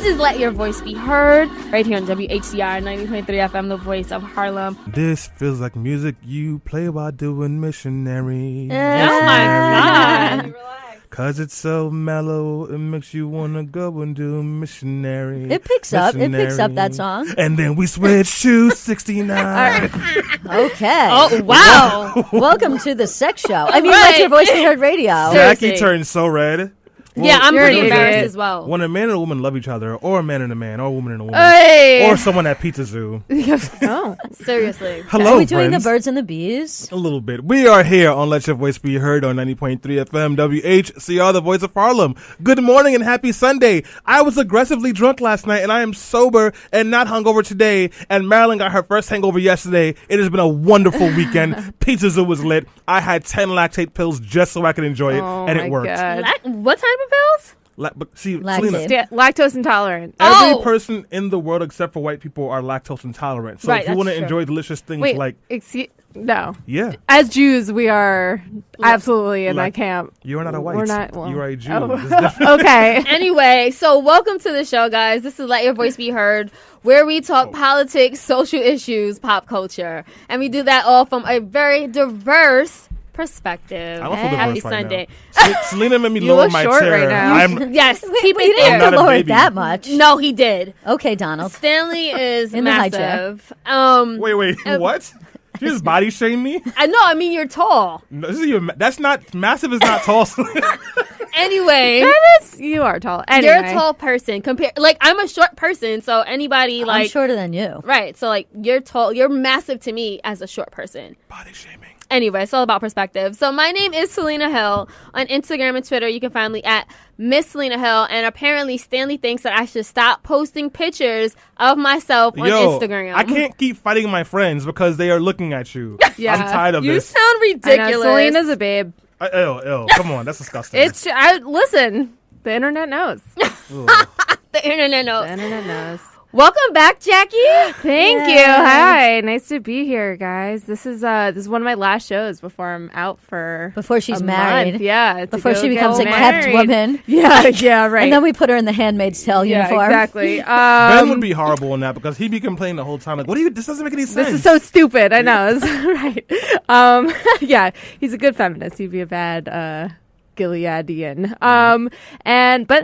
is Let Your Voice Be Heard, right here on WHCR 90.3 FM, the voice of Harlem. This feels like music you play while doing missionary. Oh my God. Cause it's so mellow, it makes you wanna go and do missionary. It picks up that song. And then we switch to 69. Okay. Oh, wow. Welcome to the sex show. I mean, Let Your Voice Be Heard radio. Jackie turned so red. Well, yeah, I'm pretty embarrassed as well. When a man and a woman love each other, or a man and a man, or a woman and a woman, or someone at Pizza Zoo. Oh, seriously. Hello, Are we doing friends. the birds and the bees? A little bit. We are here on Let Your Voice Be Heard on 90.3 FM WHCR, the voice of Harlem. Good morning and happy Sunday. I was aggressively drunk last night, and I am sober and not hungover today. And Marilyn got her first hangover yesterday. It has been a wonderful weekend. Pizza Zoo was lit. I had 10 lactate pills just so I could enjoy it, and it worked. What type of pills? Selena, Lactose intolerant. every person in the world except for white people are lactose intolerant. So Right, if you want to that's true. enjoy delicious things Wait, like, no. yeah, As Jews, we are absolutely in Like- that camp. you are not a white. We're not. Well, you are a Jew. oh. It's different. Okay. Anyway, so welcome to the show, guys. This is Let Your Voice Be Heard, where we talk politics, social issues, pop culture. And we do that all from a very diverse perspective. I don't feel Happy diverse right Sunday. now. Selena made me You lower look my short chair. right now. I'm Yes, keep We it didn't there. have not to a lower it baby. that much. No, he did. Okay, Donald. Stanley is In the high chair. massive. wait, what? You just body shame me? I know. I mean, you're tall. No, this is your, that's not massive. Is not tall. Anyway, You are tall. Anyway. you're a tall person. Like I'm a short person, so anybody I'm like shorter than you. right. So like you're tall. You're massive to me as a short person. Body shaming. Anyway, it's all about perspective. So my name is Selena Hill. On Instagram and Twitter, you can find me at Miss Selena Hill. And apparently, Stanley thinks that I should stop posting pictures of myself on Instagram. I can't keep fighting my friends because they are looking at you. Yeah. I'm tired of You this. sound I know, ridiculous. Selena's a babe. Ew. Come on, that's disgusting. Listen, the internet knows. The internet knows. The internet knows. Welcome back, Jackie. Thank you. Hi, nice to be here, guys. This is one of my last shows before I'm out for Before she's a married. month. Yeah, to Before go she get becomes a kept married. woman. Yeah, right. And then we put her in the Handmaid's Tale yeah, uniform. exactly. Ben would be horrible in that because he'd be complaining the whole time. Like, what are you? This doesn't make any sense. This is so stupid. I know. Right. Yeah, he's a good feminist. He'd be a bad Gileadian. But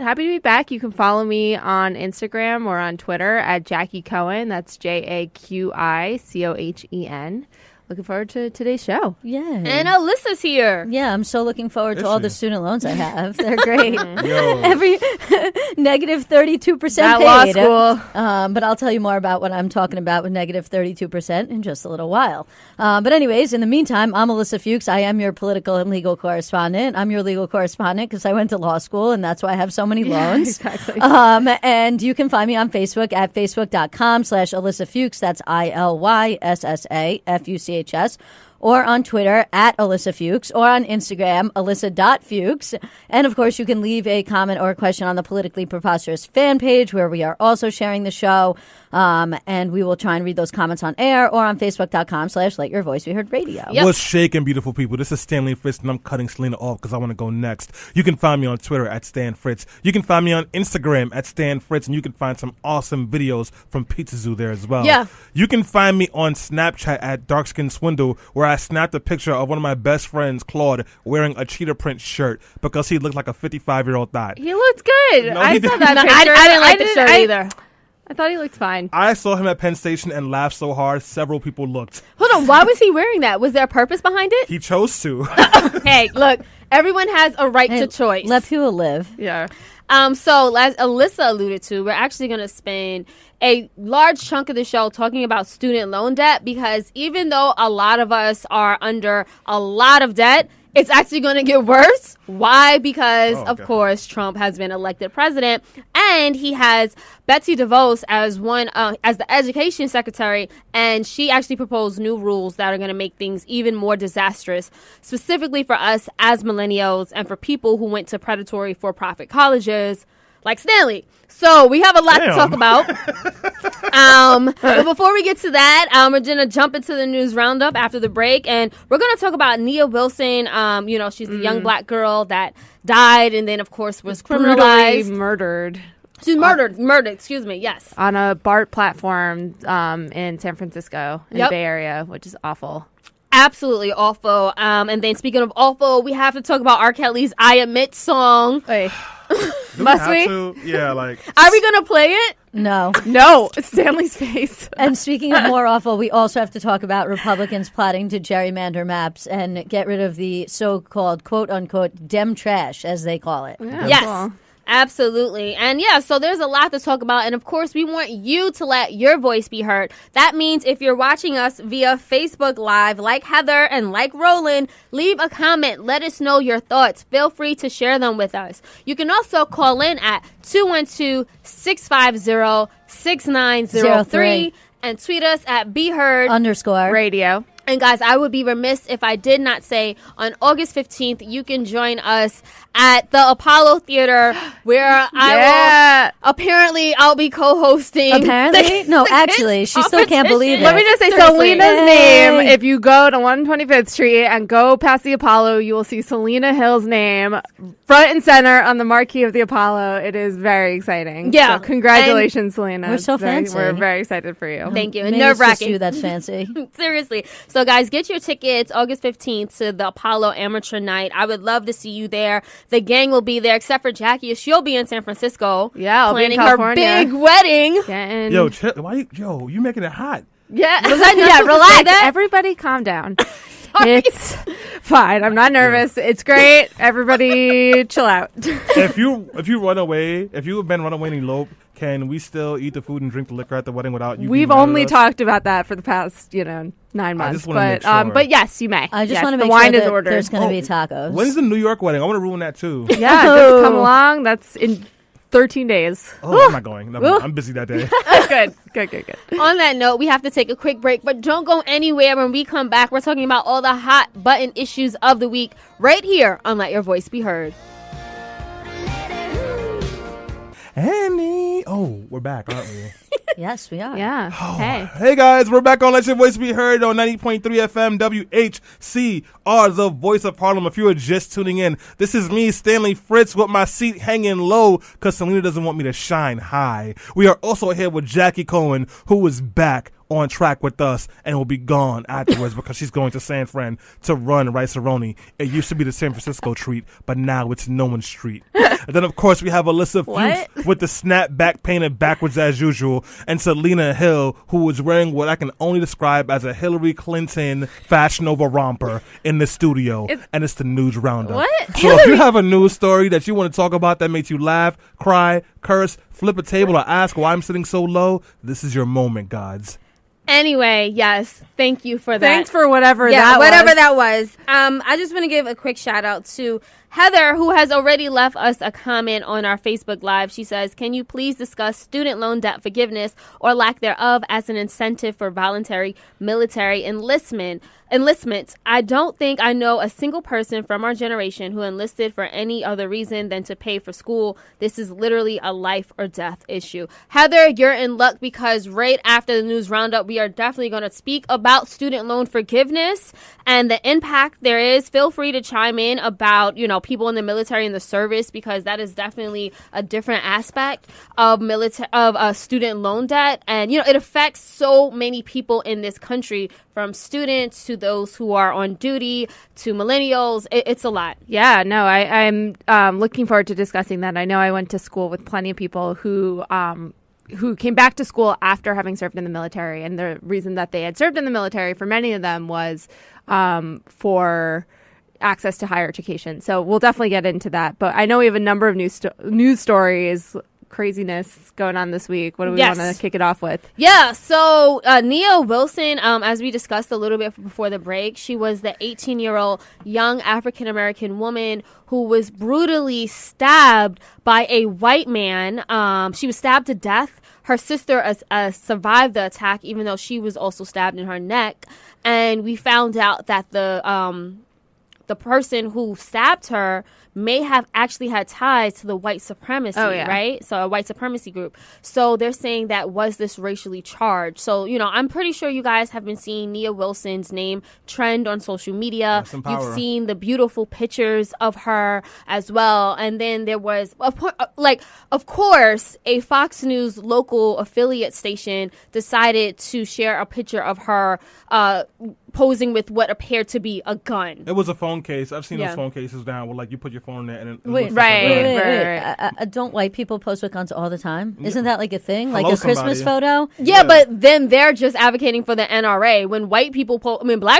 happy to be back. You can follow me on Instagram or on Twitter at Jackie Cohen. That's JAQICOHEN. Looking forward to today's show. Yeah. And Alyssa's here. Yeah, I'm so looking forward to Is all she? the student loans I have. They're great. Yo. Every negative 32% At paid. law school. But I'll tell you more about what I'm talking about with negative 32% in just a little while. But anyways, in the meantime, I'm Alyssa Fuchs. I am your political and legal correspondent. I'm your legal correspondent because I went to law school, and that's why I have so many loans. Exactly. And you can find me on Facebook at facebook.com/Alyssa Fuchs. That's ILYSSAFUCHS. Or on Twitter at Alyssa Fuchs, or on Instagram, Alyssa.Fuchs. And of course, you can leave a comment or a question on the Politically Preposterous fan page, where we are also sharing the show. And we will try and read those comments on air, or on Facebook.com/Let Your Voice Be Heard radio. Yep. What's shaking, beautiful people? This is Stanley Fritz, and I'm cutting Selena off because I want to go next. You can find me on Twitter at Stan Fritz. You can find me on Instagram at Stan Fritz, and you can find some awesome videos from Pizza Zoo there as well. Yeah. You can find me on Snapchat at Darkskin Swindle, where I snapped a picture of one of my best friends, Claude, wearing a cheetah print shirt because he looked like a 55-year-old thot. He looked good. No, I he saw didn't. that No, picture. I didn't like the shirt either. I thought he looked fine. I saw him at Penn Station and laughed so hard, several people looked. Hold on. Why was he wearing that? Was there a purpose behind it? He chose to. Hey, look. Everyone has a right to choice. Let people live. Yeah. So as Alyssa alluded to, we're actually going to spend a large chunk of the show talking about student loan debt, because even though a lot of us are under a lot of debt, it's actually going to get worse. Why? Because, of course, Trump has been elected president, and he has Betsy DeVos as as the education secretary, and she actually proposed new rules that are going to make things even more disastrous, specifically for us as millennials and for people who went to predatory for-profit colleges like Stanley. So we have a lot to talk about. But before we get to that, we're going to jump into the news roundup after the break, and we're going to talk about Nia Wilson. She's the young black girl that died and then, of course, was Brutally criminalized. murdered. She's murdered, excuse me, yes. On a BART platform in San Francisco, in the Bay Area, which is awful. Absolutely awful. And then speaking of awful, we have to talk about R. Kelly's I Admit song. Wait. Must we? Yeah, like. Are we going to play it? No. No, it's Stanley's face. And speaking of more awful, we also have to talk about Republicans plotting to gerrymander maps and get rid of the so-called, quote-unquote, Dem trash, as they call it. Yeah, yes. Cool. Absolutely. And yeah, so there's a lot to talk about. And of course, we want you to let your voice be heard. That means if you're watching us via Facebook Live, like Heather and like Roland, leave a comment. Let us know your thoughts. Feel free to share them with us. You can also call in at 212-650-6903 and tweet us at @BeHeard_radio. And guys, I would be remiss if I did not say on August 15th, you can join us at the Apollo Theater where I'll be co-hosting. Apparently? No, actually, she still can't believe it. Let me just say, Selena's name, if you go to 125th Street and go past the Apollo, you will see Selena Hill's name front and center on the marquee of the Apollo. It is very exciting. Yeah. So congratulations, Selena. We're so fancy. We're very excited for you. Thank you. And Maybe it's just nerve-wracking. you that's fancy. Seriously. So guys, get your tickets August 15th to the Apollo Amateur Night. I would love to see you there. The gang will be there, except for Jackie. She'll be in San Francisco. Yeah, I'll planning be in California. her big wedding. Yo, you making it hot? Yeah. Was I not relax. Everybody calm down. It's fine. I'm not nervous. It's great. Everybody chill out. If you run away, if you have been run away and elope, can we still eat the food and drink the liquor at the wedding without you? We've only talked about that for the past, 9 months. But yes, you may. I just want to the make wine sure is that ordered. there's going to be tacos. When's the New York wedding? I want to ruin that too. Yeah, just come along. That's in 13 days. Oh, I'm not going. I'm busy that day. Good. On that note, we have to take a quick break, but don't go anywhere. When we come back, we're talking about all the hot button issues of the week right here on Let Your Voice Be Heard. Annie. Oh, we're back, aren't we? Yes, we are. Yeah. Oh, hey. Hey, guys. We're back on Let Your Voice Be Heard on 90.3 FM WHCR, the voice of Harlem. If you are just tuning in, this is me, Stanley Fritz, with my seat hanging low because Selena doesn't want me to shine high. We are also here with Jackie Cohen, who is back on track with us and will be gone afterwards because she's going to San Fran to run Rice-A-Roni. It used to be the San Francisco treat, but now it's no one's street. And then, of course, we have Alyssa Fuchs with the snapback painted backwards as usual, and Selena Hill, who is wearing what I can only describe as a Hillary Clinton Fashion Nova romper in the studio, and it's the news roundup. What? So if you have a news story that you want to talk about that makes you laugh, cry, curse, flip a table, or ask why I'm sitting so low, this is your moment, gods. Anyway, yes, thank you for that. Thanks for whatever that was. was. I just want to give a quick shout out to Heather, who has already left us a comment on our Facebook Live. She says, can you please discuss student loan debt forgiveness or lack thereof as an incentive for voluntary military enlistment? I don't think I know a single person from our generation who enlisted for any other reason than to pay for school. This is literally a life or death issue. Heather, you're in luck because right after the news roundup, we are definitely going to speak about student loan forgiveness and the impact there is. Feel free to chime in about, people in the military and the service, because that is definitely a different aspect of student loan debt. And, it affects so many people in this country, from students to those who are on duty to millennials. It's a lot. Yeah, no, I'm looking forward to discussing that. I know I went to school with plenty of people who came back to school after having served in the military. And the reason that they had served in the military for many of them was for access to higher education. So we'll definitely get into that. But I know we have a number of news stories, craziness going on this week. What do we want to kick it off with? Yeah, so Nia Wilson, as we discussed a little bit before the break, she was the 18-year-old young African-American woman who was brutally stabbed by a white man. She was stabbed to death. Her sister survived the attack, even though she was also stabbed in her neck. And we found out that the person who stabbed her may have actually had ties to the white supremacy, right? So a white supremacy group. So they're saying that was this racially charged. So, I'm pretty sure you guys have been seeing Nia Wilson's name trend on social media. You've seen the beautiful pictures of her as well. And then there was, of course, a Fox News local affiliate station decided to share a picture of her posing with what appeared to be a gun. It was a phone case. I've seen those phone cases down where you put your phone in there and it looks wait. Don't white people pose with guns all the time? Isn't that like a thing? Like a Christmas photo? Yeah, but then they're just advocating for the NRA. When black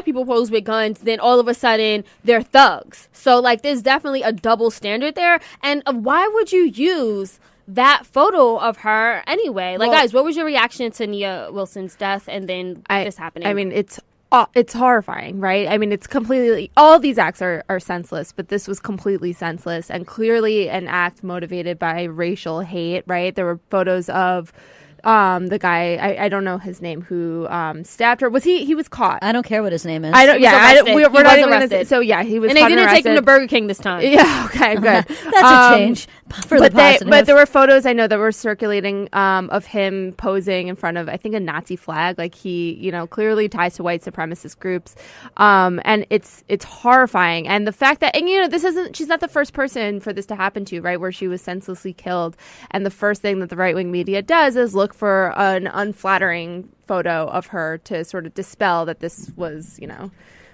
people pose with guns, then all of a sudden they're thugs. So there's definitely a double standard there. And why would you use that photo of her anyway? Guys, what was your reaction to Nia Wilson's death and then this happening? I mean, it's horrifying, right? I mean, it's completely, all these acts are senseless, but this was completely senseless and clearly an act motivated by racial hate, right? There were photos of the guy, I don't know his name, who stabbed her. He was caught. I don't care what his name is. We're not even arrested. So yeah, he was. And they didn't take him to Burger King this time. Yeah, okay, good. That's a change for the positive. But there were photos I know that were circulating of him posing in front of, I think, a Nazi flag. He, clearly ties to white supremacist groups, and it's horrifying. And the fact that, she's not the first person for this to happen to, right? Where she was senselessly killed, and the first thing that the right wing media does is look for an unflattering photo of her to sort of dispel that this was,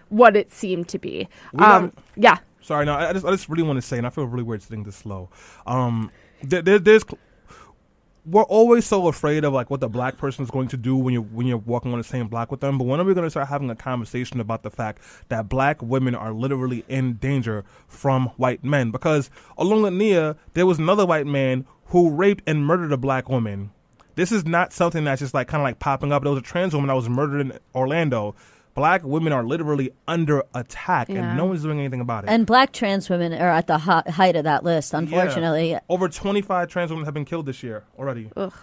what it seemed to be. Yeah. Sorry, no, I just really want to say, and I feel really weird sitting this slow. We're always so afraid of what the black person is going to do when you're walking on the same block with them. But when are we going to start having a conversation about the fact that black women are literally in danger from white men? Because along with Nia, there was another white man who raped and murdered a black woman. This is not something that's just kind of popping up. There was a trans woman that was murdered in Orlando. Black women are literally under attack, and no one's doing anything about it. And black trans women are at the height of that list, unfortunately. Yeah. Over 25 trans women have been killed this year already. Ugh.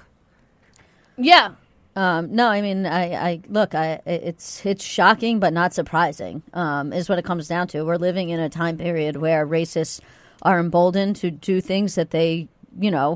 Yeah. No, I mean, it's shocking, but not surprising, is what it comes down to. We're living in a time period where racists are emboldened to do things that they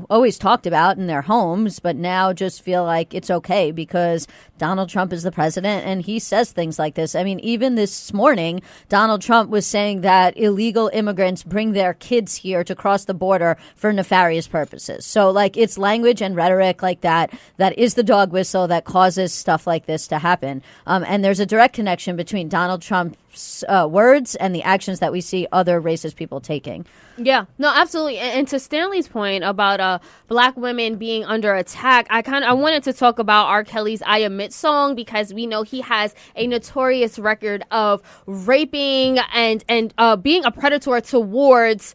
always talked about in their homes, but now just feel like it's okay because Donald Trump is the president and he says things like this. I mean, even this morning, Donald Trump was saying that illegal immigrants bring their kids here to cross the border for nefarious purposes. So it's language and rhetoric like that is the dog whistle that causes stuff like this to happen. And there's a direct connection between Donald Trump's words and the actions that we see other racist people taking. Yeah, no, absolutely. And to Stanley's point about black women being under attack, I wanted to talk about R. Kelly's I Admit song because we know he has a notorious record of raping and being a predator towards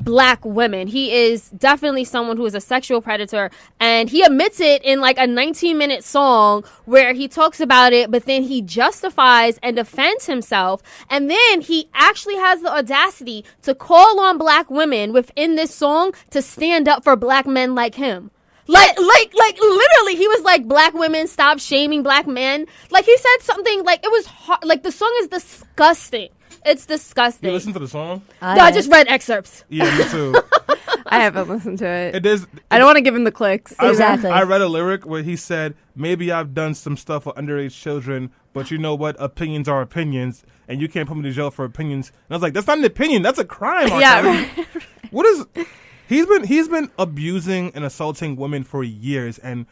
black women. He is definitely someone who is a sexual predator, and he admits it in a 19-minute song where he talks about it, but then he justifies and defends himself, and then he actually has the audacity to call on black women within this song to stand up for black men like him. Literally, he was like, black women, stop shaming black men. He said something it was hard. The song is disgusting. It's disgusting. You listen to the song? I just read excerpts. Yeah, me too. I haven't listened to it. I don't want to give him the clicks. Exactly. I read a lyric where he said, maybe I've done some stuff for underage children, but you know what? Opinions are opinions, and you can't put me to jail for opinions. And I was like, that's not an opinion. That's a crime. Yeah. What is... He's been abusing and assaulting women for years, and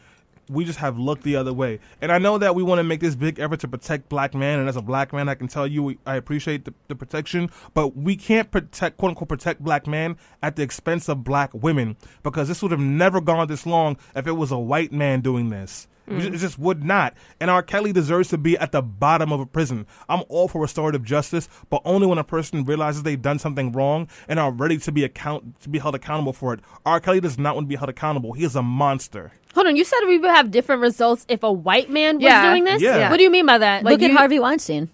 we just have looked the other way. And I know that we want to make this big effort to protect black men, and as a black man, I can tell you I appreciate the protection, but we can't protect, quote unquote, protect black men at the expense of black women, because this would have never gone this long if it was a white man doing this. It just would not. And R. Kelly deserves to be at the bottom of a prison. I'm all for restorative justice, but only when a person realizes they've done something wrong and are ready to be held accountable for it. R. Kelly does not want to be held accountable. He is a monster. Hold on, you said we would have different results if a white man was doing this? Yeah. What do you mean by that? Look at Harvey Weinstein.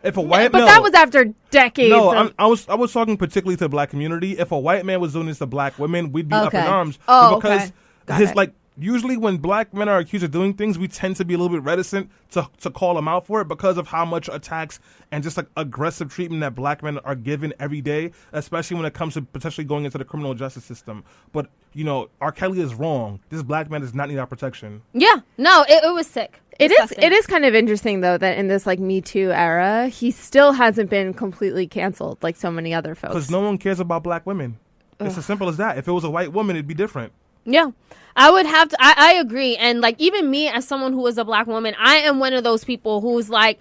If a white but that was after decades. No, I was talking particularly to the black community. If a white man was doing this to black women, we'd be up in arms. Oh, because okay. usually when black men are accused of doing things, we tend to be a little bit reticent to call them out for it because of how much attacks and just like aggressive treatment that black men are given every day, especially when it comes to potentially going into the criminal justice system. But, you know, R. Kelly is wrong. This black man does not need our protection. Yeah. No, it was sick. It is kind of interesting, though, that in this like Me Too era, he still hasn't been completely canceled like so many other folks. Because no one cares about black women. It's as simple as that. If it was a white woman, it'd be different. Yeah. I would have to, I agree. And like, even me as someone who is a black woman, I am one of those people who's like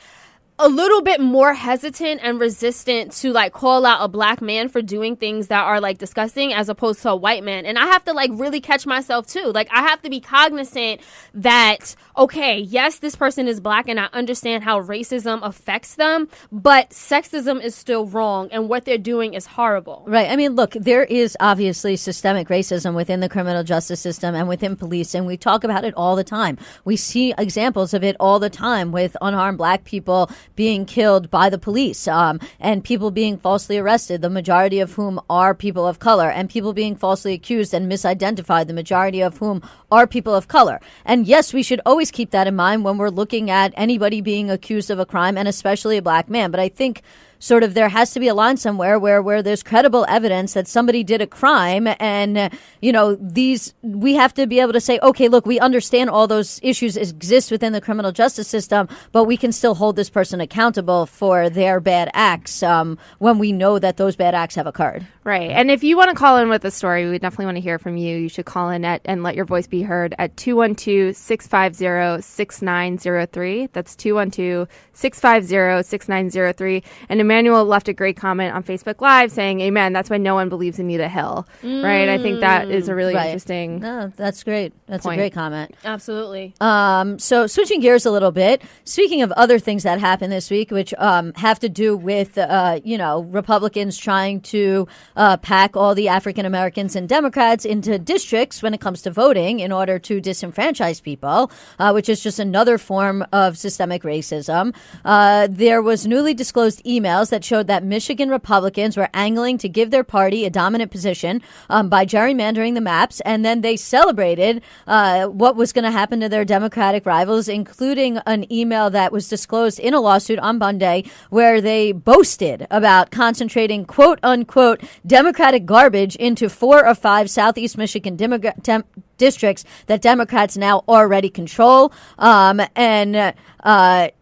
a little bit more hesitant and resistant to like call out a black man for doing things that are like disgusting as opposed to a white man. And I have to like really catch myself too. Like, I have to be cognizant that, okay, yes, this person is black and I understand how racism affects them, but sexism is still wrong and what they're doing is horrible. Right. I mean, look, there is obviously systemic racism within the criminal justice system and within police, and we talk about it all the time. We see examples of it all the time with unarmed black people being killed by the police, and people being falsely arrested, the majority of whom are people of color, and people being falsely accused and misidentified, the majority of whom are people of color. And yes, we should always keep that in mind when we're looking at anybody being accused of a crime, and especially a black man. But I think sort of there has to be a line somewhere where there's credible evidence that somebody did a crime, and you know, we have to be able to say, okay, look, we understand all those issues exist within the criminal justice system, but we can still hold this person accountable for their bad acts when we know that those bad acts have occurred. Right. And if you want to call in with a story, we definitely want to hear from you. You should call in and let your voice be heard at 212-650-6903. That's 212-650-6903. And Emmanuel left a great comment on Facebook Live saying, amen, that's why no one believes Anita Hill. Right? I think that is a really interesting No, that's great. That's point. a great comment. Absolutely. So switching gears a little bit, speaking of other things that happened this week, which have to do with, Republicans trying to pack all the African Americans and Democrats into districts when it comes to voting in order to disenfranchise people, which is just another form of systemic racism. There was newly disclosed emails that showed that Michigan Republicans were angling to give their party a dominant position by gerrymandering the maps, and then they celebrated what was going to happen to their Democratic rivals, including an email that was disclosed in a lawsuit on Monday where they boasted about concentrating, quote unquote, Democratic garbage into 4 or 5 Southeast Michigan districts that Democrats now already control.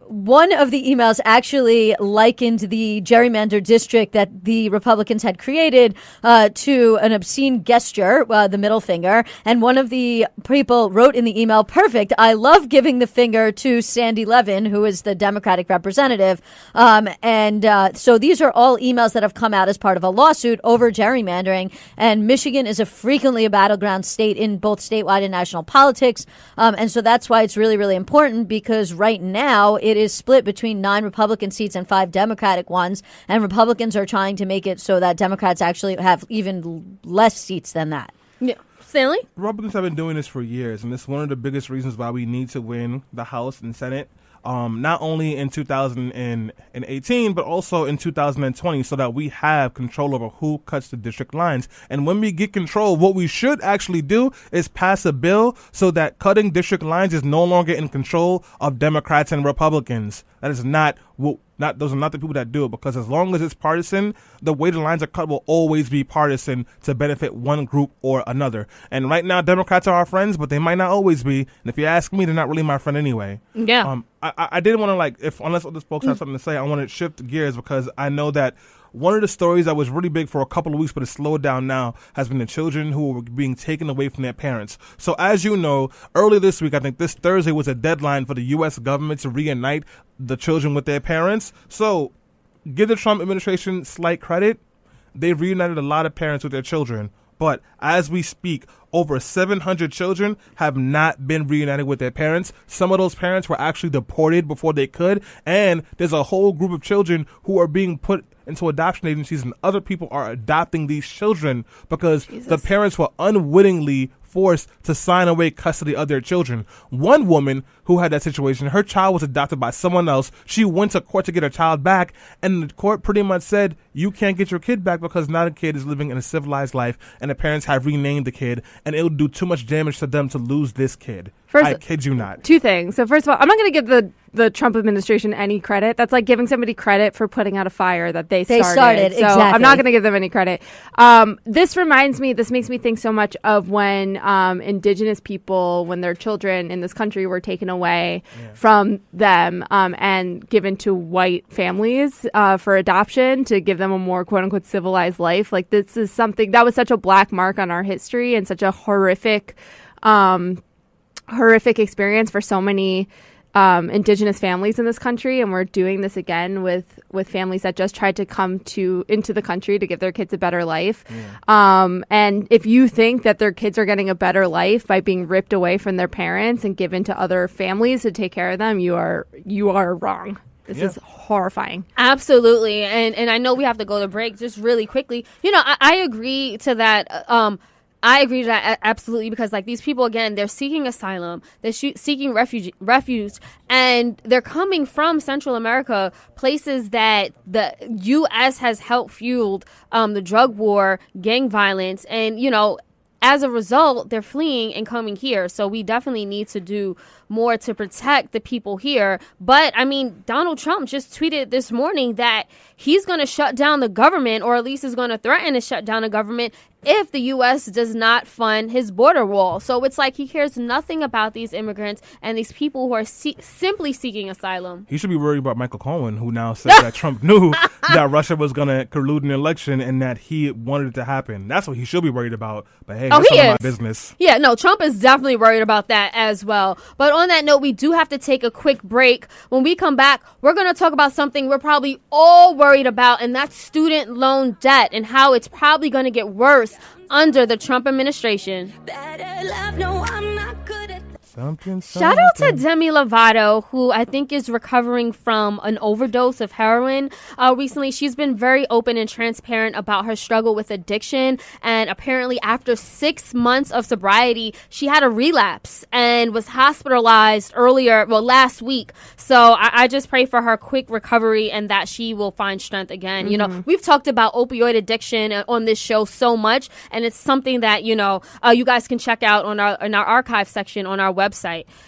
One of the emails actually likened the gerrymander district that the Republicans had created to an obscene gesture, the middle finger. And one of the people wrote in the email, "Perfect. I love giving the finger to Sandy Levin, who is the Democratic representative." So these are all emails that have come out as part of a lawsuit over gerrymandering. And Michigan is frequently a battleground state in both statewide and national politics. And so that's why it's really, really important, because right now it is split between 9 Republican seats and 5 Democratic ones, and Republicans are trying to make it so that Democrats actually have even less seats than that. Yeah. Stanley? Republicans have been doing this for years, and it's one of the biggest reasons why we need to win the House and Senate. Not only in 2018, but also in 2020, so that we have control over who cuts the district lines. And when we get control, what we should actually do is pass a bill so that cutting district lines is no longer in control of Democrats and Republicans. That is those are not the people that do it, because as long as it's partisan, the way the lines are cut will always be partisan to benefit one group or another. And right now, Democrats are our friends, but they might not always be. And if you ask me, they're not really my friend anyway. Yeah. I didn't want to, unless other folks have something to say, I want to shift gears, because I know that one of the stories that was really big for a couple of weeks, but it's slowed down now, has been the children who were being taken away from their parents. So as you know, earlier this week, I think this Thursday was a deadline for the U.S. government to reunite the children with their parents. So give the Trump administration slight credit. They've reunited a lot of parents with their children. But as we speak, over 700 children have not been reunited with their parents. Some of those parents were actually deported before they could. And there's a whole group of children who are being put into adoption agencies, and other people are adopting these children because the parents were unwittingly forced to sign away custody of their children. One woman who had that situation, her child was adopted by someone else. She went to court to get her child back, and the court pretty much said, you can't get your kid back because now the kid is living in a civilized life, and the parents have renamed the kid. and it would do too much damage to them to lose this kid. First, I kid you not. Two things. So first of all, I'm not going to give the Trump administration any credit. That's like giving somebody credit for putting out a fire that they started. So exactly. I'm not going to give them any credit. This makes me think so much of when indigenous people, when their children in this country were taken away from them and given to white families for adoption to give them a more quote unquote civilized life. Like this is something that was such a black mark on our history and such a horrific experience for so many indigenous families in this country, and we're doing this again with families that just tried to come into the country to give their kids a better life. And if you think that their kids are getting a better life by being ripped away from their parents and given to other families to take care of them, you are wrong. This is horrifying. Absolutely. And I know we have to go to break just really quickly. I agree to that. I agree to that absolutely, because like these people, again, they're seeking asylum, they're seeking refuge, and they're coming from Central America, places that the U.S. has helped fueled the drug war, gang violence, and as a result, they're fleeing and coming here. So we definitely need to do more to protect the people here. But, I mean, Donald Trump just tweeted this morning that he's going to shut down the government, or at least is going to threaten to shut down the government if the U.S. does not fund his border wall. So it's like he cares nothing about these immigrants and these people who are simply seeking asylum. He should be worried about Michael Cohen, who now said that Trump knew that Russia was going to collude an election and that he wanted it to happen. That's what he should be worried about. But hey, that's none of my business. Yeah, no, Trump is definitely worried about that as well. But on that note, we do have to take a quick break. When we come back, we're going to talk about something we're probably all worried about, and that's student loan debt and how it's probably going to get worse under the Trump administration. Shout out to Demi Lovato, who I think is recovering from an overdose of heroin. Recently, she's been very open and transparent about her struggle with addiction. And apparently, after 6 months of sobriety, she had a relapse and was hospitalized last week. So I just pray for her quick recovery and that she will find strength again. Mm-hmm. We've talked about opioid addiction on this show so much, and it's something that, you guys can check out in our archive section on our website.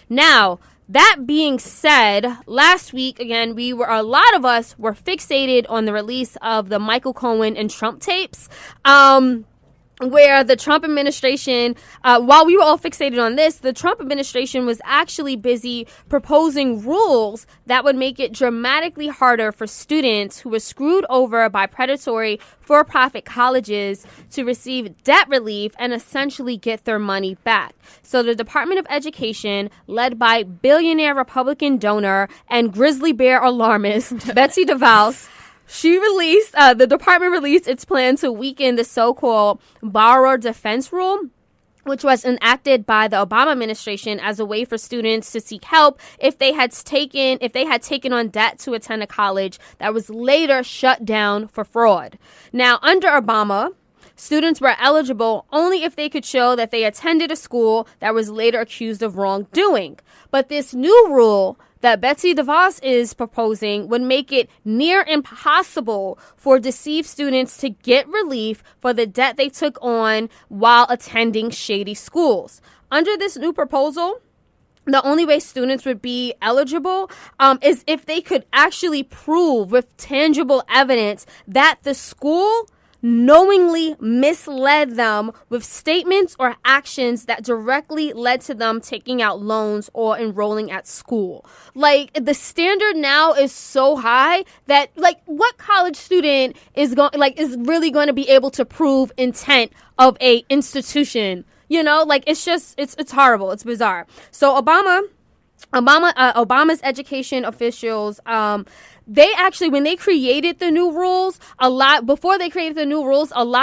Now, that being said, last week, again, a lot of us were fixated on the release of the Michael Cohen and Trump tapes. Where the Trump administration, while we were all fixated on this, the Trump administration was actually busy proposing rules that would make it dramatically harder for students who were screwed over by predatory for-profit colleges to receive debt relief and essentially get their money back. So the Department of Education, led by billionaire Republican donor and grizzly bear alarmist Betsy DeVos, the department released its plan to weaken the so-called borrower defense rule, which was enacted by the Obama administration as a way for students to seek help if they had taken on debt to attend a college that was later shut down for fraud. Now, under Obama, students were eligible only if they could show that they attended a school that was later accused of wrongdoing. But this new rule that Betsy DeVos is proposing would make it near impossible for deceived students to get relief for the debt they took on while attending shady schools. Under this new proposal, the only way students would be eligible is if they could actually prove with tangible evidence that the school knowingly misled them with statements or actions that directly led to them taking out loans or enrolling at school. Like, the standard now is so high that, like, what college student is really going to be able to prove intent of a institution? It's horrible. It's bizarre. So Obama's education officials, they actually, when they created the new rules, a lot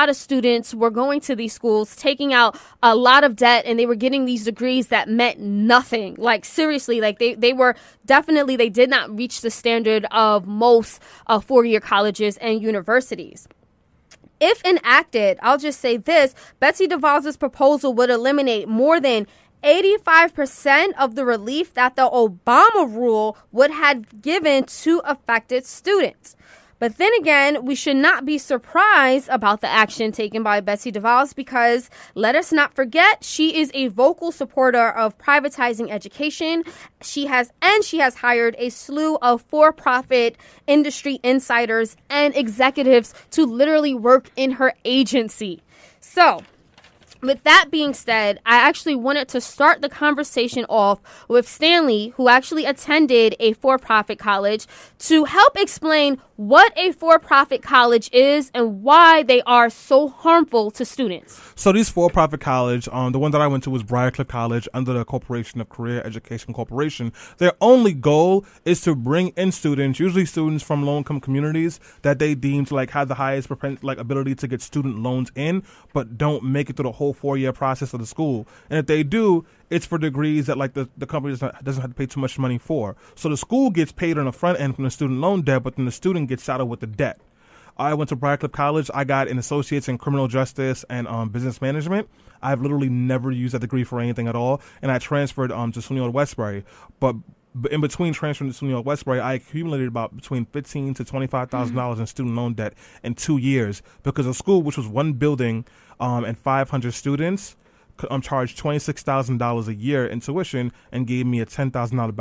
of students were going to these schools, taking out a lot of debt, and they were getting these degrees that meant nothing. Like, seriously, like they did not reach the standard of most four-year colleges and universities. If enacted, I'll just say this, Betsy DeVos's proposal would eliminate more than 85% of the relief that the Obama rule would have given to affected students. But then again, we should not be surprised about the action taken by Betsy DeVos because let us not forget she is a vocal supporter of privatizing education. She has hired a slew of for-profit industry insiders and executives to literally work in her agency. So, with that being said, I actually wanted to start the conversation off with Stanley, who actually attended a for-profit college, to help explain what a for-profit college is and why they are so harmful to students. So these for-profit college, the one that I went to was Briarcliff College under the Corporation of Career Education Corporation. Their only goal is to bring in students, usually students from low-income communities that they deem to like have the highest ability to get student loans in, but don't make it through the whole 4-year process of the school. And if they do, it's for degrees that like the company doesn't have to pay too much money for. So the school gets paid on the front end from the student loan debt, but then the student gets saddled with the debt. I went to Briarcliff College. I got an associate's in criminal justice and business management. I've literally never used that degree for anything at all, and I transferred to SUNY Old Westbury. But in between transferring to SUNY Old Westbury, I accumulated about between $15,000 to $25,000 in student loan debt in 2 years because a school which was one building and 500 students charged $26,000 a year in tuition and gave me a $3,000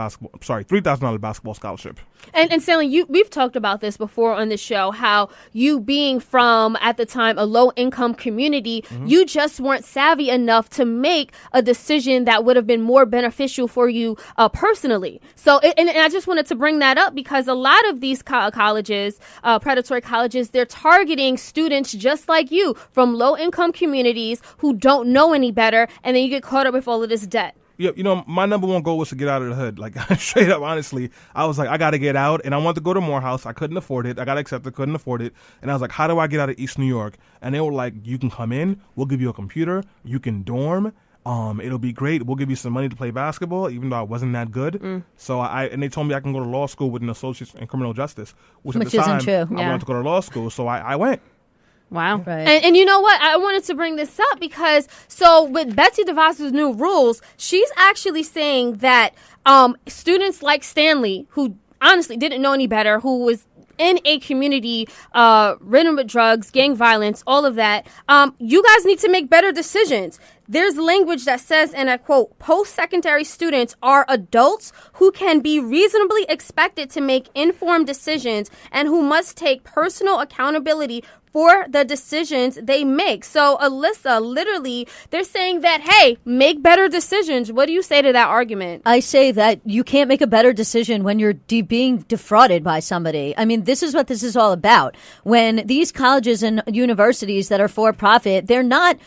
basketball scholarship. And Stanley, we've talked about this before on the show, how you being from, at the time, a low-income community, you just weren't savvy enough to make a decision that would have been more beneficial for you personally. So, and I just wanted to bring that up because a lot of these colleges, predatory colleges, they're targeting students just like you from low-income communities who don't know any better, and then you get caught up with all of this debt. Yeah, my number one goal was to get out of the hood. Like, straight up, honestly, I was like, I got to get out, and I wanted to go to Morehouse. I couldn't afford it. I got accepted, couldn't afford it. And I was like, how do I get out of East New York? And they were like, you can come in. We'll give you a computer. You can dorm. It'll be great. We'll give you some money to play basketball, even though I wasn't that good. So and they told me I can go to law school with an associate's in criminal justice, which at the time, isn't true. I wanted to go to law school. So I went. Wow. Right. And you know what? I wanted to bring this up because, so with Betsy DeVos' new rules, she's actually saying that students like Stanley, who honestly didn't know any better, who was in a community ridden with drugs, gang violence, all of that, you guys need to make better decisions. There's language that says, and I quote, post-secondary students are adults who can be reasonably expected to make informed decisions and who must take personal accountability for the decisions they make. So, Alyssa, literally, they're saying that, hey, make better decisions. What do you say to that argument? I say that you can't make a better decision when you're being defrauded by somebody. I mean, this is what this is all about. When these colleges and universities that are for profit, they're not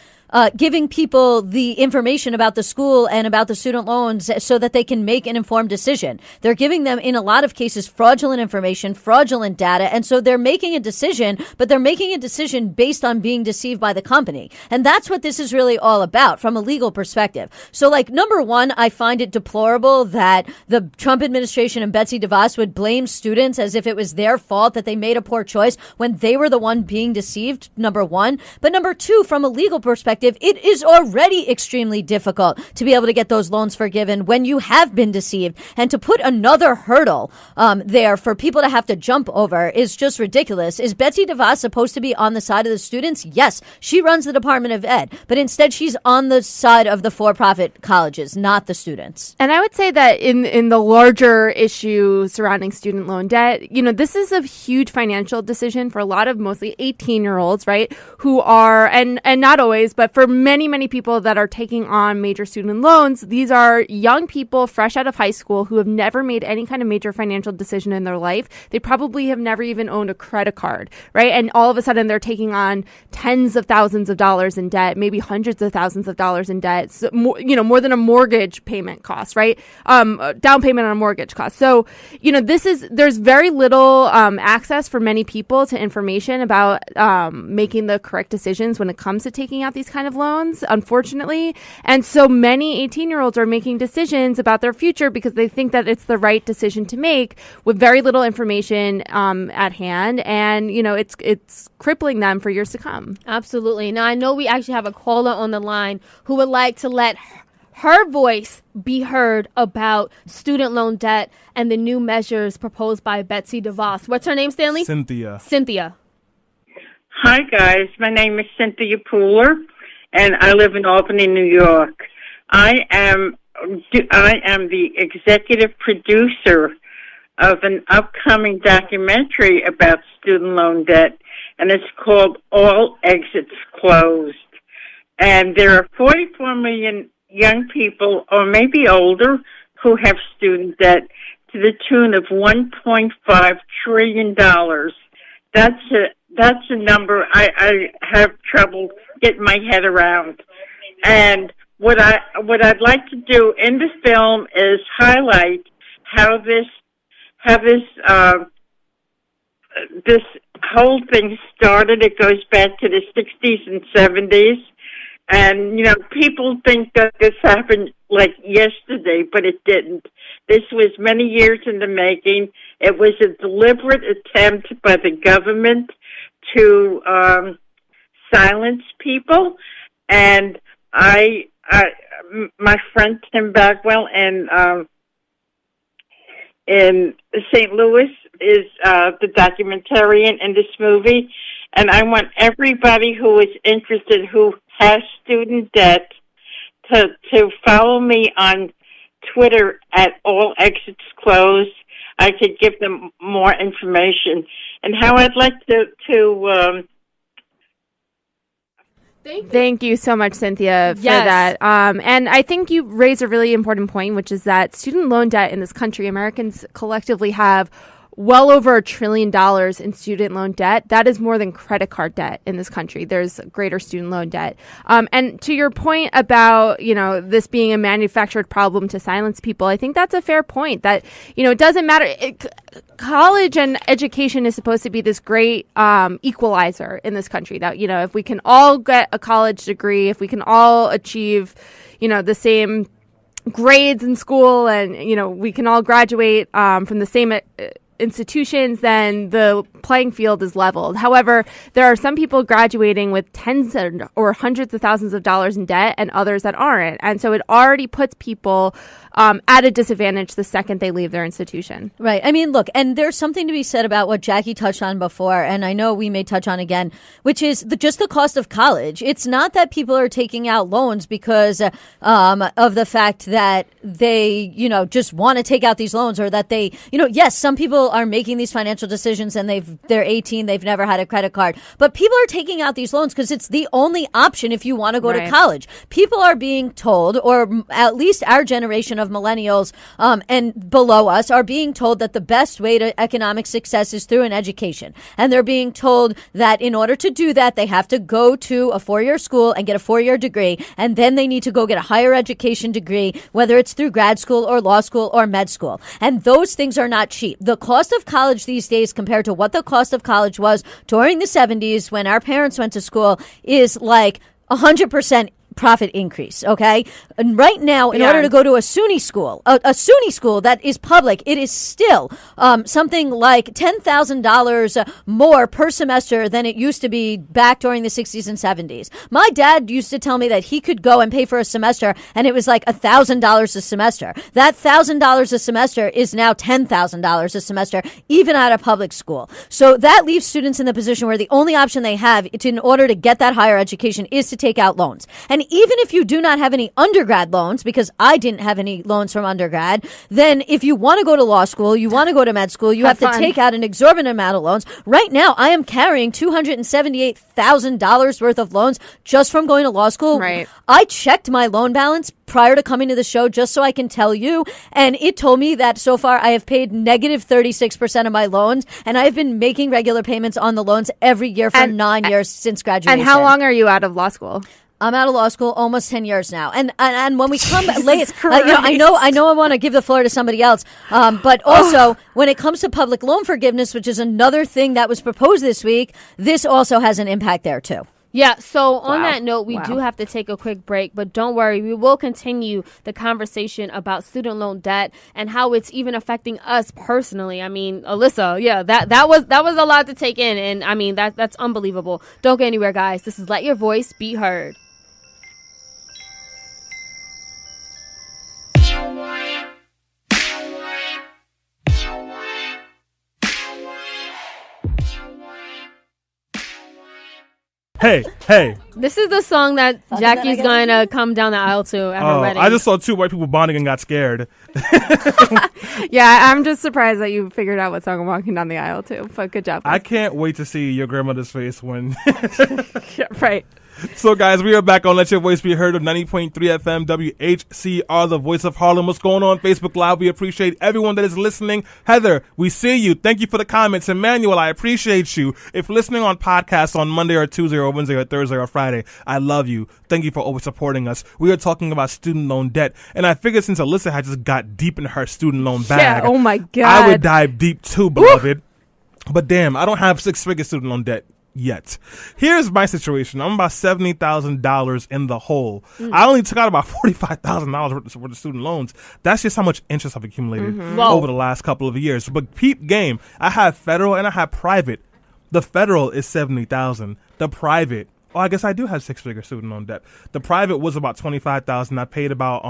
giving people the information about the school and about the student loans so that they can make an informed decision. They're giving them, in a lot of cases, fraudulent information, fraudulent data. And so they're making a decision, but they're making a decision based on being deceived by the company. And that's what this is really all about from a legal perspective. So, like, number one, I find it deplorable that the Trump administration and Betsy DeVos would blame students as if it was their fault that they made a poor choice when they were the one being deceived, number one. But number two, from a legal perspective, it is already extremely difficult to be able to get those loans forgiven when you have been deceived. And to put another hurdle there for people to have to jump over is just ridiculous. Is Betsy DeVos supposed to be on the side of the students? Yes, she runs the Department of Ed, but instead she's on the side of the for-profit colleges, not the students. And I would say that in the larger issue surrounding student loan debt, you know, this is a huge financial decision for a lot of mostly 18-year-olds, right, who are, and not always, but for many people that are taking on major student loans, these are young people fresh out of high school who have never made any kind of major financial decision in their life. They probably have never even owned a credit card, right? And all of a sudden they're taking on tens of thousands of dollars in debt, maybe hundreds of thousands of dollars in debt, so more than a mortgage payment cost, right? Down payment on a mortgage cost. So, you know, there's very little access for many people to information about making the correct decisions when it comes to taking out these kind of loans, unfortunately. And so many 18-year-olds are making decisions about their future because they think that it's the right decision to make with very little information at hand. And, you know, it's crippling them for years to come. Absolutely. Now, I know we actually have a caller on the line who would like to let her voice be heard about student loan debt and the new measures proposed by Betsy DeVos. What's her name, Stanley? Cynthia. Cynthia. Hi, guys. My name is Cynthia Pooler, and I live in Albany, New York. I am the executive producer of an upcoming documentary about student loan debt, and it's called All Exits Closed. And there are 44 million young people, or maybe older, who have student debt to the tune of $1.5 trillion. That's a number I have trouble getting my head around. And what I'd like to do in the film is highlight how this whole thing started. It goes back to the 60s and 70s. And, people think that this happened like yesterday, but it didn't. This was many years in the making. It was a deliberate attempt by the government to silence people. And my friend Tim Bagwell in St. Louis is the documentarian in this movie. And I want everybody who is interested, who has student debt, to follow me on Twitter at All Exits Closed. I could give them more information. And how I'd like to Thank you so much, Cynthia, for that. And I think you raise a really important point, which is that student loan debt in this country, Americans collectively have well over $1 trillion in student loan debt. That is more than credit card debt in this country. There's greater student loan debt. And to your point about, this being a manufactured problem to silence people, I think that's a fair point that, it doesn't matter. College and education is supposed to be this great equalizer in this country that, if we can all get a college degree, if we can all achieve, the same grades in school and, we can all graduate from the same institutions, then the playing field is leveled. However, there are some people graduating with tens or hundreds of thousands of dollars in debt and others that aren't. And so it already puts people at a disadvantage the second they leave their institution. Right. I mean, look, and there's something to be said about what Jackie touched on before, and I know we may touch on again, which is just the cost of college. It's not that people are taking out loans because of the fact that they, just want to take out these loans, or that they, yes, some people are making these financial decisions and they're 18, they've never had a credit card, but people are taking out these loans because it's the only option if you want to go to college. People are being told, or at least our generation of millennials and below us are being told that the best way to economic success is through an education. And they're being told that in order to do that, they have to go to a 4-year school and get a 4-year degree. And then they need to go get a higher education degree, whether it's through grad school or law school or med school. And those things are not cheap. The cost of college these days compared to what the cost of college was during the 70s when our parents went to school is like 100% profit increase, okay? And right now, in order to go to a SUNY school, a SUNY school that is public, it is still something like $10,000 more per semester than it used to be back during the 60s and 70s. My dad used to tell me that he could go and pay for a semester, and it was like $1,000 a semester. That $1,000 a semester is now $10,000 a semester, even at a public school. So that leaves students in the position where the only option they have in order to get that higher education is to take out loans. And even if you do not have any undergrad loans, because I didn't have any loans from undergrad, then if you want to go to law school, you want to go to med school, you have to take out an exorbitant amount of loans. Right now, I am carrying $278,000 worth of loans just from going to law school. Right. I checked my loan balance prior to coming to the show just so I can tell you, and it told me that so far I have paid negative 36% of my loans, and I've been making regular payments on the loans every year for 9 years since graduation. And how long are you out of law school? I'm out of law school almost 10 years now. And when we come late, I know I want to give the floor to somebody else. But also when it comes to public loan forgiveness, which is another thing that was proposed this week, this also has an impact there too. Yeah, so on that note, we do have to take a quick break, but don't worry, we will continue the conversation about student loan debt and how it's even affecting us personally. I mean, Alyssa, that was a lot to take in, and I mean that's unbelievable. Don't go anywhere, guys. This is Let Your Voice Be Heard. Hey. This is the song that Jackie's going to come down the aisle to at her wedding. I just saw 2 white people bonding and got scared. Yeah, I'm just surprised that you figured out what song I'm walking down the aisle to. But good job. I can't wait to see your grandmother's face when... Yeah, right. So, guys, we are back on Let Your Voice Be Heard of 90.3 FM WHCR, the voice of Harlem. What's going on Facebook Live? We appreciate everyone that is listening. Heather, we see you. Thank you for the comments. Emmanuel, I appreciate you. If listening on podcasts on Monday or Tuesday or Wednesday or Thursday or Friday, I love you. Thank you for always supporting us. We are talking about student loan debt. And I figured since Alyssa had just got deep in her student loan bag, oh my God, I would dive deep too, beloved. But damn, I don't have 6-figure student loan debt yet. Here's my situation. I'm about $70,000 in the hole. I only took out about $45,000 worth of student loans. That's just how much interest I've accumulated over the last couple of years. But peep game, I have federal and I have private. The federal is $70,000. The private, I guess I do have 6-figure student loan debt. The private was about $25,000. I paid about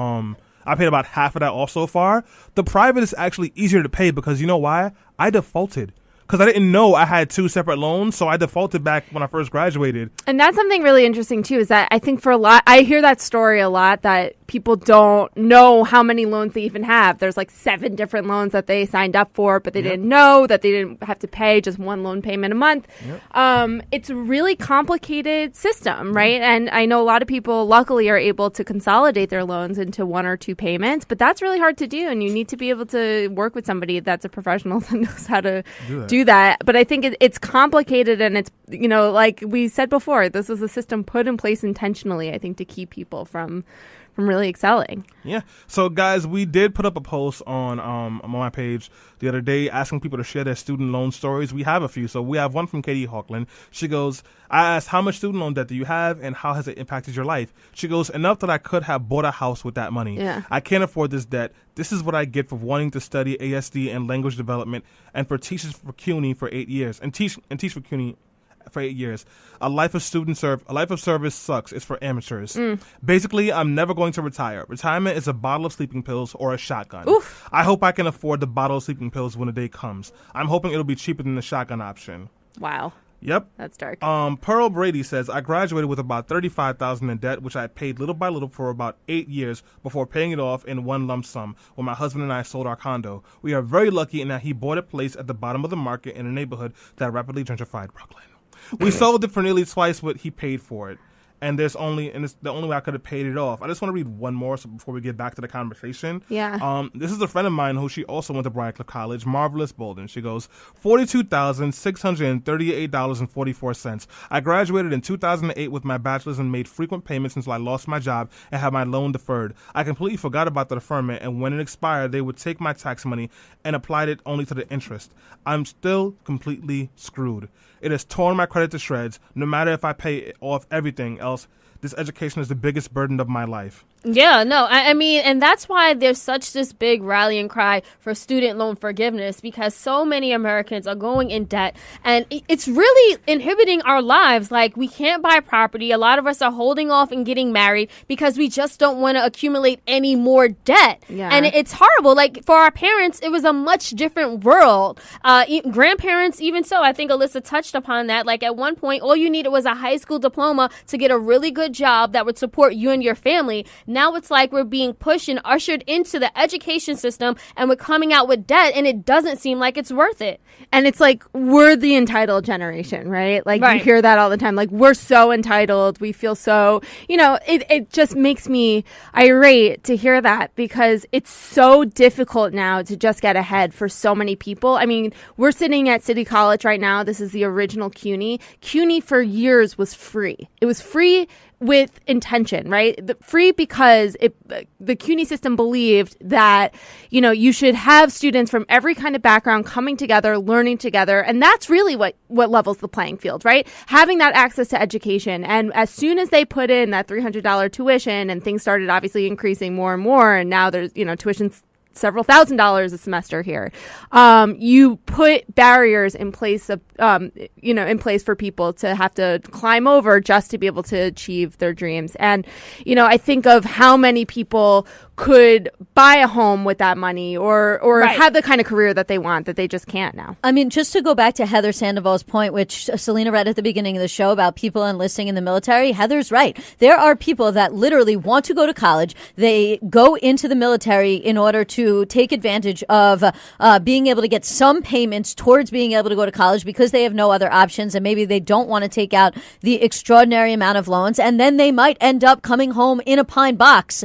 half of that off so far. The private is actually easier to pay because you know why? I defaulted. Because I didn't know I had 2 separate loans, so I defaulted back when I first graduated. And that's something really interesting, too, is that I think for a lot, I hear that story a lot, that people don't know how many loans they even have. There's like 7 different loans that they signed up for, but they didn't know that they didn't have to pay just 1 loan payment a month. It's a really complicated system, right? And I know a lot of people, luckily, are able to consolidate their loans into 1 or 2 payments, but that's really hard to do, and you need to be able to work with somebody that's a professional that knows how to do that. But I think it's complicated, and it's, like we said before, this is a system put in place intentionally, I think, to keep people from really excelling. Yeah. So, guys, we did put up a post on my page the other day asking people to share their student loan stories. We have a few. So we have one from Katie Hawkland. She goes, I asked, how much student loan debt do you have and how has it impacted your life? She goes, enough that I could have bought a house with that money. Yeah. I can't afford this debt. This is what I get for wanting to study ASD and language development and for teaching for CUNY for 8 years and teach for CUNY for 8 years. A life of service sucks. It's for amateurs. Basically, I'm never going to retire. Retirement is a bottle of sleeping pills or a shotgun. Oof. I hope I can afford the bottle of sleeping pills when the day comes. I'm hoping it'll be cheaper than the shotgun option. Wow. Yep. That's dark. Pearl Brady says, I graduated with about $35,000 in debt, which I paid little by little for about 8 years before paying it off in one lump sum when my husband and I sold our condo. We are very lucky in that he bought a place at the bottom of the market in a neighborhood that rapidly gentrified Brooklyn. We sold it for nearly twice what he paid for it. And it's the only way I could have paid it off. I just want to read one more before we get back to the conversation. Yeah. This is a friend of mine who she also went to Briarcliff College, Marvelous Bolden. She goes, $42,638.44. I graduated in 2008 with my bachelor's and made frequent payments until I lost my job and had my loan deferred. I completely forgot about the deferment, and when it expired, they would take my tax money and applied it only to the interest. I'm still completely screwed. It has torn my credit to shreds. No matter if I pay off everything else, this education is the biggest burden of my life. Yeah, no, I mean, and that's why there's such this big rallying cry for student loan forgiveness, because so many Americans are going in debt, and it's really inhibiting our lives. Like, we can't buy property. A lot of us are holding off and getting married because we just don't want to accumulate any more debt. Yeah. And it's horrible. Like, for our parents, it was a much different world. Grandparents, even so, I think Alyssa touched upon that. Like, at one point, all you needed was a high school diploma to get a really good job that would support you and your family. Now it's like we're being pushed and ushered into the education system, and we're coming out with debt, and it doesn't seem like it's worth it. And it's like, we're the entitled generation, right? Like, Right. You hear that all the time. Like, we're so entitled. We feel so, it just makes me irate to hear that, because it's so difficult now to just get ahead for so many people. I mean, we're sitting at City College right now. This is the original CUNY. CUNY for years was free. It was free with intention, right? Free because the CUNY system believed that, you should have students from every kind of background coming together, learning together. And that's really what levels the playing field, right? Having that access to education. And as soon as they put in that $300 tuition and things started obviously increasing more and more, and now there's, tuition's several $1,000s a semester here. You put barriers in place of, in place for people to have to climb over just to be able to achieve their dreams. And, I think of how many people could buy a home with that money or Right. have the kind of career that they want that they just can't now. I mean, just to go back to Heather Sandoval's point, which Selena read at the beginning of the show about people enlisting in the military, Heather's right. There are people that literally want to go to college. They go into the military in order to take advantage of being able to get some payments towards being able to go to college because they have no other options, and maybe they don't want to take out the extraordinary amount of loans, and then they might end up coming home in a pine box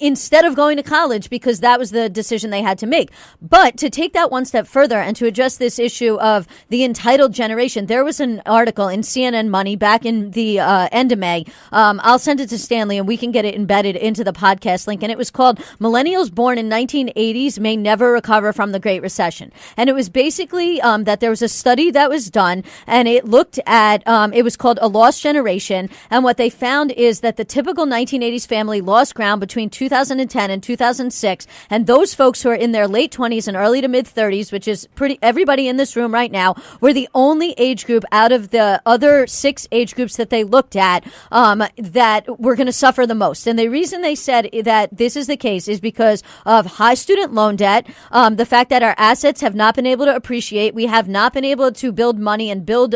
instead of going to college because that was the decision they had to make. But to take that one step further and to address this issue of the entitled generation, there was an article in CNN Money back in the end of May. I'll send it to Stanley and we can get it embedded into the podcast link. And it was called Millennials Born in 1980s May Never Recover from the Great Recession. And it was basically that there was a study that was done and it looked at, it was called A Lost Generation. And what they found is that the typical 1980s family lost ground between 2010 and 2006. And those folks who are in their late 20s and early to mid 30s, which is pretty everybody in this room right now, were the only age group out of the other 6 age groups that they looked at that were going to suffer the most. And the reason they said that this is the case is because of high student loan debt, the fact that our assets have not been able to appreciate. We have not been able to build money and build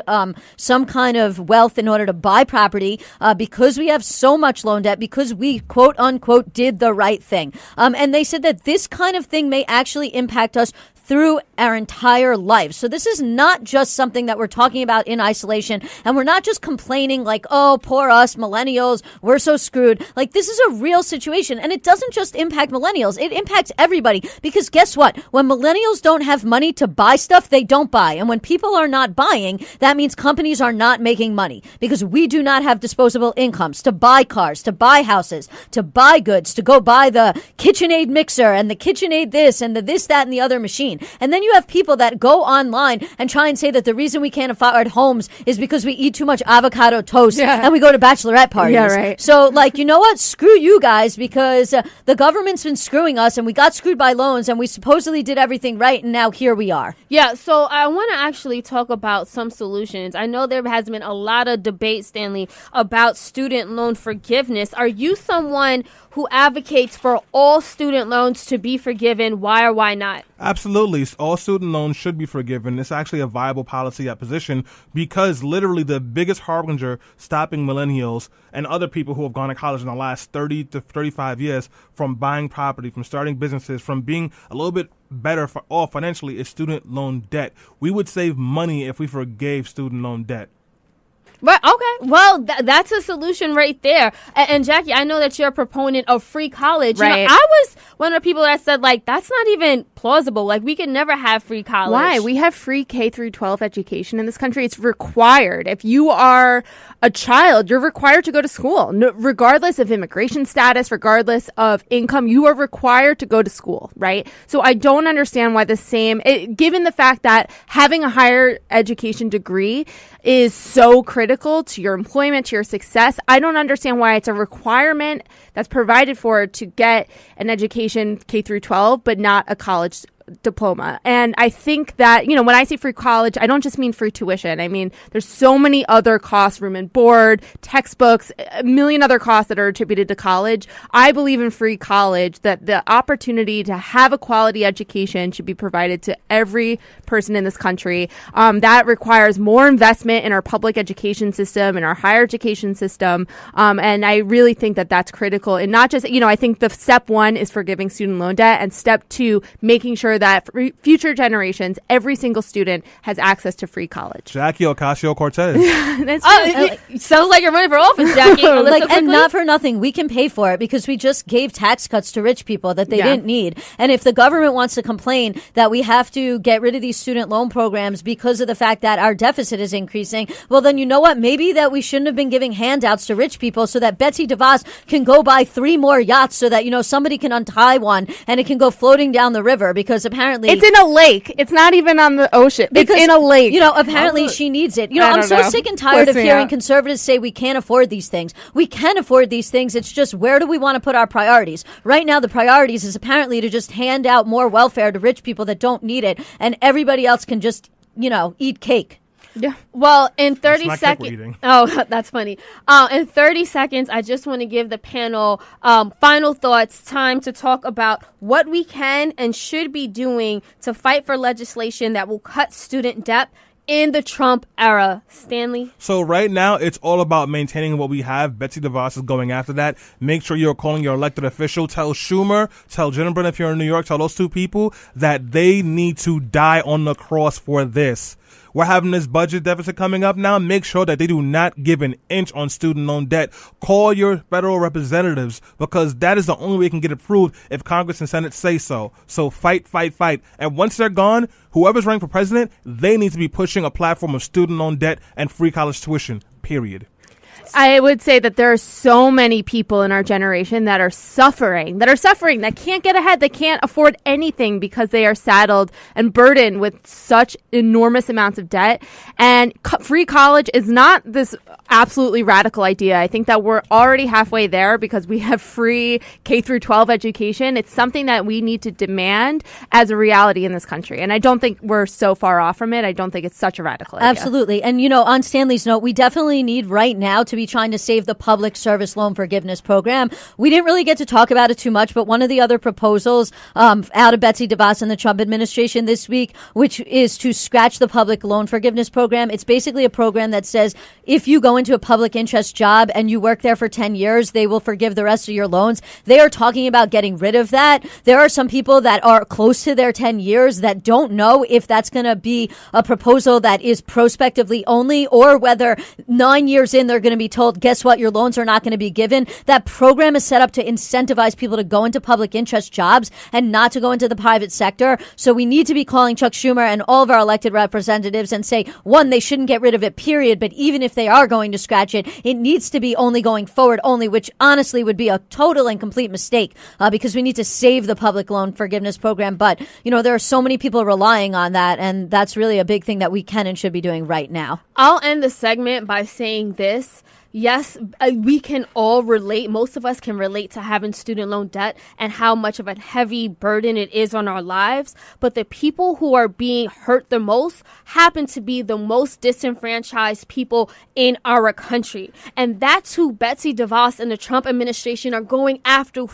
some kind of wealth in order to buy property because we have so much loan debt, because we quote unquote did the right thing. And they said that this kind of thing may actually impact us through our entire life. So this is not just something that we're talking about in isolation, and we're not just complaining like, oh, poor us millennials, we're so screwed. Like, this is a real situation, and it doesn't just impact millennials, it impacts everybody, because guess what? When millennials don't have money to buy stuff, they don't buy. And when people are not buying, that means companies are not making money, because we do not have disposable incomes to buy cars, to buy houses, to buy goods, to go buy the KitchenAid mixer and the KitchenAid this and the this, that, and the other machine. And then you have people that go online and try and say that the reason we can't afford homes is because we eat too much avocado toast and we go to bachelorette parties. Yeah, right. So, like, you know what? Screw you guys, because the government's been screwing us and we got screwed by loans and we supposedly did everything right, and now here we are. Yeah, so I want to actually talk about some solutions. I know there has been a lot of debate, Stanley, about student loan forgiveness. Are you someone who advocates for all student loans to be forgiven? Why or why not? Absolutely. All student loans should be forgiven. It's actually a viable policy at position, because literally the biggest harbinger stopping millennials and other people who have gone to college in the last 30 to 35 years from buying property, from starting businesses, from being a little bit better off financially is student loan debt. We would save money if we forgave student loan debt. Right. Okay. Well, that's a solution right there. And Jackie, I know that you're a proponent of free college. Right. You know, I was one of the people that said, like, that's not even plausible. Like, we could never have free college. Why? We have free K through 12 education in this country. It's required. If you are a child, you're required to go to school. No, regardless of immigration status, regardless of income, you are required to go to school, right? So I don't understand why given the fact that having a higher education degree is so critical to your employment, to your success, I don't understand why it's a requirement that's provided for to get an education K through 12, but not a college diploma. And I think that, you know, when I say free college, I don't just mean free tuition. I mean, there's so many other costs, room and board, textbooks, a million other costs that are attributed to college. I believe in free college, that the opportunity to have a quality education should be provided to every person in this country. That requires more investment in our public education system, in our higher education system. And I really think that that's critical. And not just, you know, I think the step one is forgiving student loan debt, and step two, making sure that for future generations, every single student has access to free college. Jackie Ocasio-Cortez. It sounds like you're running for office, Jackie. And not for nothing, we can pay for it because we just gave tax cuts to rich people that they didn't need. And if the government wants to complain that we have to get rid of these student loan programs because of the fact that our deficit is increasing, well, then you know what? Maybe that we shouldn't have been giving handouts to rich people so that Betsy DeVos can go buy 3 more yachts so that, you know, somebody can untie one and it can go floating down the river, because apparently it's in a lake. It's not even on the ocean. It's in a lake. You know, apparently she needs it. You know, I'm so sick and tired of hearing conservatives say we can't afford these things. We can afford these things. It's just, where do we want to put our priorities? Right now, the priorities is apparently to just hand out more welfare to rich people that don't need it, and everybody else can just, you know, eat cake. Yeah. Well, in 30 It's not cake we're seconds. eating. Oh, that's funny. In 30 seconds, I just want to give the panel final thoughts, time to talk about what we can and should be doing to fight for legislation that will cut student debt in the Trump era. Stanley? So right now, it's all about maintaining what we have. Betsy DeVos is going after that. Make sure you're calling your elected official. Tell Schumer, tell Ginnibrand if you're in New York, tell those two people that they need to die on the cross for this. We're having this budget deficit coming up now. Make sure that they do not give an inch on student loan debt. Call your federal representatives, because that is the only way it can get approved if Congress and Senate say so. So fight, fight, fight. And once they're gone, whoever's running for president, they need to be pushing a platform of student loan debt and free college tuition, period. I would say that there are so many people in our generation that are suffering, that can't get ahead, that can't afford anything because they are saddled and burdened with such enormous amounts of debt. And free college is not this absolutely radical idea. I think that we're already halfway there because we have free K through 12 education. It's something that we need to demand as a reality in this country. And I don't think we're so far off from it. I don't think it's such a radical idea. Absolutely. And, on Stanley's note, we definitely need right now to be trying to save the public service loan forgiveness program. We didn't really get to talk about it too much, but one of the other proposals out of Betsy DeVos and the Trump administration this week, which is to scratch the public loan forgiveness program. It's basically a program that says if you go into a public interest job and you work there for 10 years, they will forgive the rest of your loans. They are talking about getting rid of that. There are some people that are close to their 10 years that don't know if that's going to be a proposal that is prospectively only, or whether 9 years in they're going to be told, guess what, your loans are not going to be given. That program is set up to incentivize people to go into public interest jobs and not to go into the private sector. So we need to be calling Chuck Schumer and all of our elected representatives and say, one, they shouldn't get rid of it, period. But even if they are going to scratch it, it needs to be only going forward only, which honestly would be a total and complete mistake because we need to save the public loan forgiveness program. But, there are so many people relying on that, and that's really a big thing that we can and should be doing right now. I'll end the segment by saying this. Yes, we can all relate. Most of us can relate to having student loan debt and how much of a heavy burden it is on our lives. But the people who are being hurt the most happen to be the most disenfranchised people in our country. And that's who Betsy DeVos and the Trump administration are going after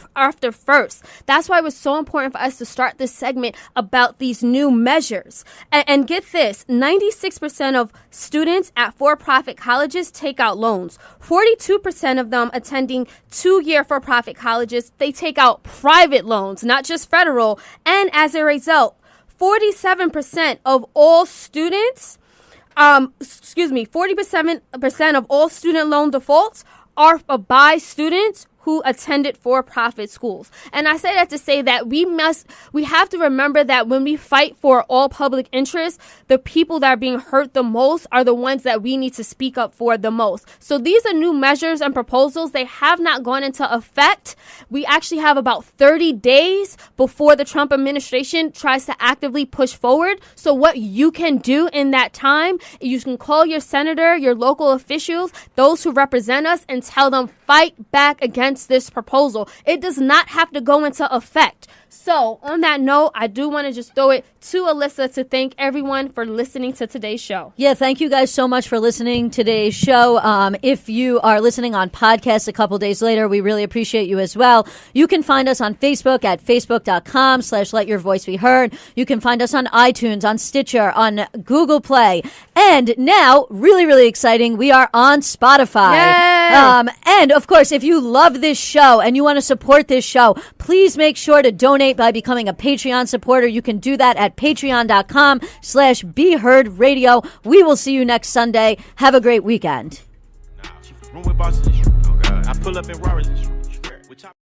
first. That's why it was so important for us to start this segment about these new measures. And get this, 96% of students at for-profit colleges take out loans. 42% of them attending 2-year for-profit colleges, they take out private loans, not just federal. And as a result, 47% of all students, 47% of all student loan defaults are by students who attended for-profit schools. And I say that to say that we have to remember that when we fight for all public interest, the people that are being hurt the most are the ones that we need to speak up for the most. So these are new measures and proposals. They have not gone into effect. We actually have about 30 days before the Trump administration tries to actively push forward. So what you can do in that time, you can call your senator, your local officials, those who represent us, and tell them, fight back against this proposal. It does not have to go into effect. So on that note, I do want to just throw it to Alyssa to thank everyone for listening to today's show. Yeah, thank you guys so much for listening to today's show. If you are listening on podcast a couple days later, we really appreciate you as well. You can find us on Facebook at facebook.com/letyourvoicebeheard. You can find us on iTunes, on Stitcher, on Google Play. And now, really, really exciting, we are on Spotify. Yay! And of course, if you love this show and you want to support this show, please make sure to donate by becoming a Patreon supporter. You can do that at patreon.com/BeHeardRadio. We will see you next Sunday. Have a great weekend. Room with bosses. Oh God. I pull up in Robert's.